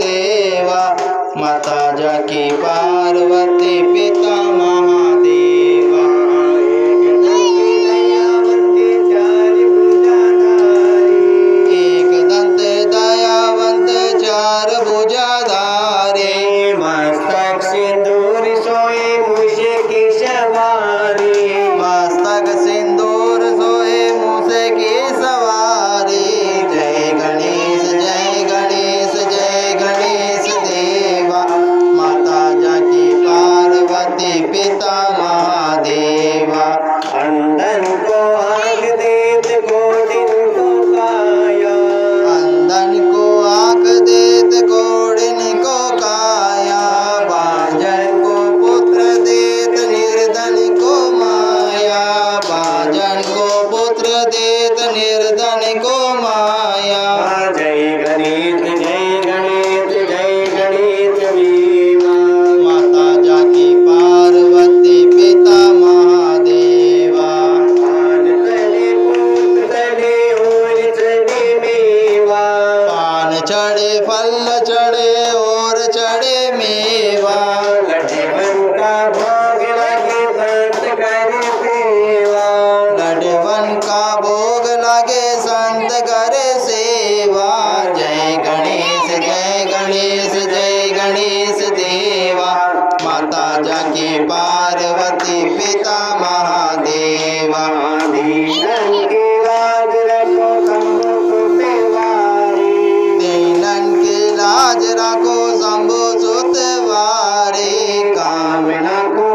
देवा माता जाकी पार्वती पिता महादेवा एक दंत दयावंत चार भुजाधारी मस्तक सिंदूर सोए मुझे की सवारी मस्तक सिंदूर सोए मूसे की सवारी जय गणेश देवा माता जाकी पार्वती पिता महादेवा अंधन को आँख देत गोडिन को काया अंधन को आँख देत घोड़िन को काया बांझन को पुत्र देत निर्धन को माया बांझन को पुत्र देत निर्धन को माया जय गणेश भीमा माता जाकी पार्वती पिता महादेवा पान तले फूल तले और चढ़े मेवा पान चढ़े फल चढ़े और चढ़े मेवा लड्डूवन का भोग लगे संत करे सेवा लड्डूवन का भोग लगे संत करे सेवा जय गणेश देवा माता जाकी पार्वती पिता महादेवा दीनन के लाज रखो शंभु सुतवारी दीनन की लाज रखो शंभु सुतवारे कामना कामना को